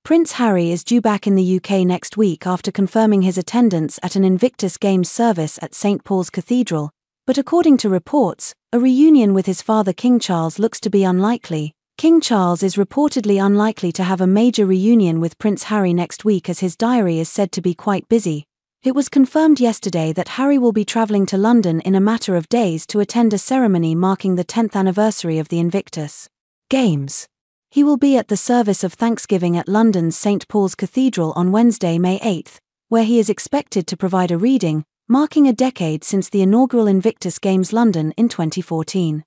Prince Harry is due back in the UK next week after confirming his attendance at an Invictus Games service at St Paul's Cathedral, but according to reports, a reunion with his father King Charles looks to be unlikely. King Charles is reportedly unlikely to have a major reunion with Prince Harry next week as his diary is said to be quite busy. It was confirmed yesterday that Harry will be travelling to London in a matter of days to attend a ceremony marking the 10th anniversary of the Invictus Games. He will be at the service of Thanksgiving at London's St Paul's Cathedral on Wednesday, May 8, where he is expected to provide a reading, marking a decade since the inaugural Invictus Games London in 2014.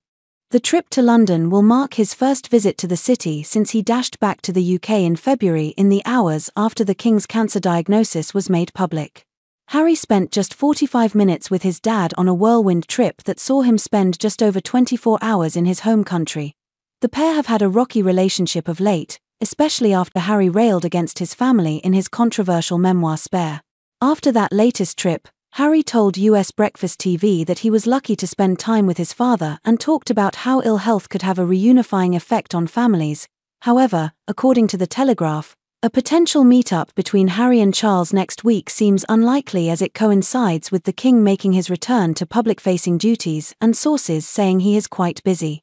The trip to London will mark his first visit to the city since he dashed back to the UK in February in the hours after the King's cancer diagnosis was made public. Harry spent just 45 minutes with his dad on a whirlwind trip that saw him spend just over 24 hours in his home country. The pair have had a rocky relationship of late, especially after Harry railed against his family in his controversial memoir Spare. After that latest trip, Harry told US Breakfast TV that he was lucky to spend time with his father and talked about how ill health could have a reunifying effect on families. However, according to The Telegraph, a potential meet-up between Harry and Charles next week seems unlikely as it coincides with the King making his return to public-facing duties and sources saying he is quite busy.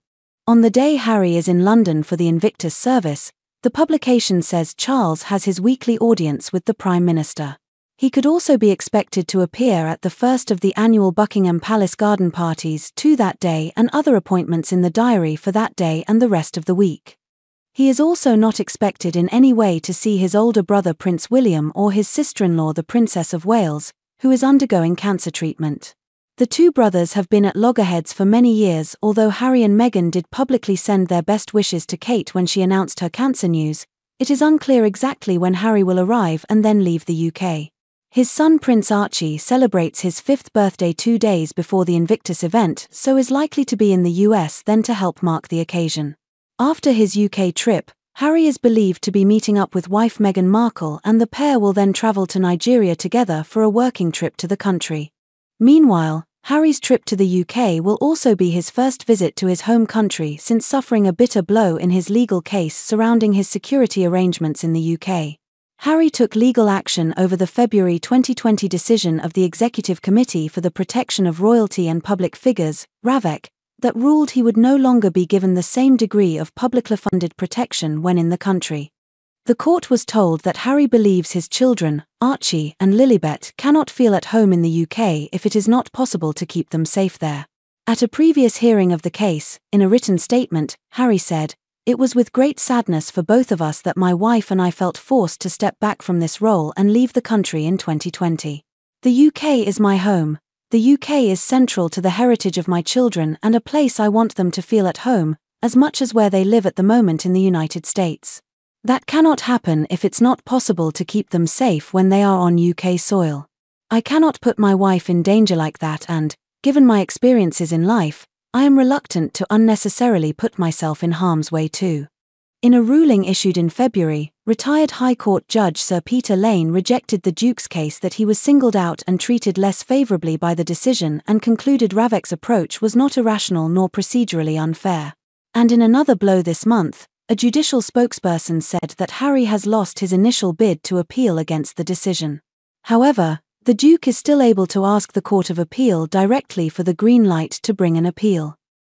On the day Harry is in London for the Invictus service, the publication says Charles has his weekly audience with the Prime Minister. He could also be expected to appear at the first of the annual Buckingham Palace garden parties too that day and other appointments in the diary for that day and the rest of the week. He is also not expected in any way to see his older brother Prince William or his sister-in-law the Princess of Wales, who is undergoing cancer treatment. The two brothers have been at loggerheads for many years, although Harry and Meghan did publicly send their best wishes to Kate when she announced her cancer news. It is unclear exactly when Harry will arrive and then leave the UK. His son Prince Archie celebrates his 5th birthday 2 days before the Invictus event, so is likely to be in the US then to help mark the occasion. After his UK trip, Harry is believed to be meeting up with wife Meghan Markle and the pair will then travel to Nigeria together for a working trip to the country. Meanwhile, Harry's trip to the UK will also be his first visit to his home country since suffering a bitter blow in his legal case surrounding his security arrangements in the UK. Harry took legal action over the February 2020 decision of the Executive Committee for the Protection of Royalty and Public Figures, RAVEC, that ruled he would no longer be given the same degree of publicly funded protection when in the country. The court was told that Harry believes his children, Archie and Lilibet, cannot feel at home in the UK if it is not possible to keep them safe there. At a previous hearing of the case, in a written statement, Harry said, "It was with great sadness for both of us that my wife and I felt forced to step back from this role and leave the country in 2020. The UK is my home. The UK is central to the heritage of my children and a place I want them to feel at home, as much as where they live at the moment in the United States. That cannot happen if it's not possible to keep them safe when they are on UK soil. I cannot put my wife in danger like that and, given my experiences in life, I am reluctant to unnecessarily put myself in harm's way too." In a ruling issued in February, retired High Court Judge Sir Peter Lane rejected the Duke's case that he was singled out and treated less favourably by the decision and concluded RAVEC's approach was not irrational nor procedurally unfair. And in another blow this month, a judicial spokesperson said that Harry has lost his initial bid to appeal against the decision. However, the Duke is still able to ask the Court of Appeal directly for the green light to bring an appeal.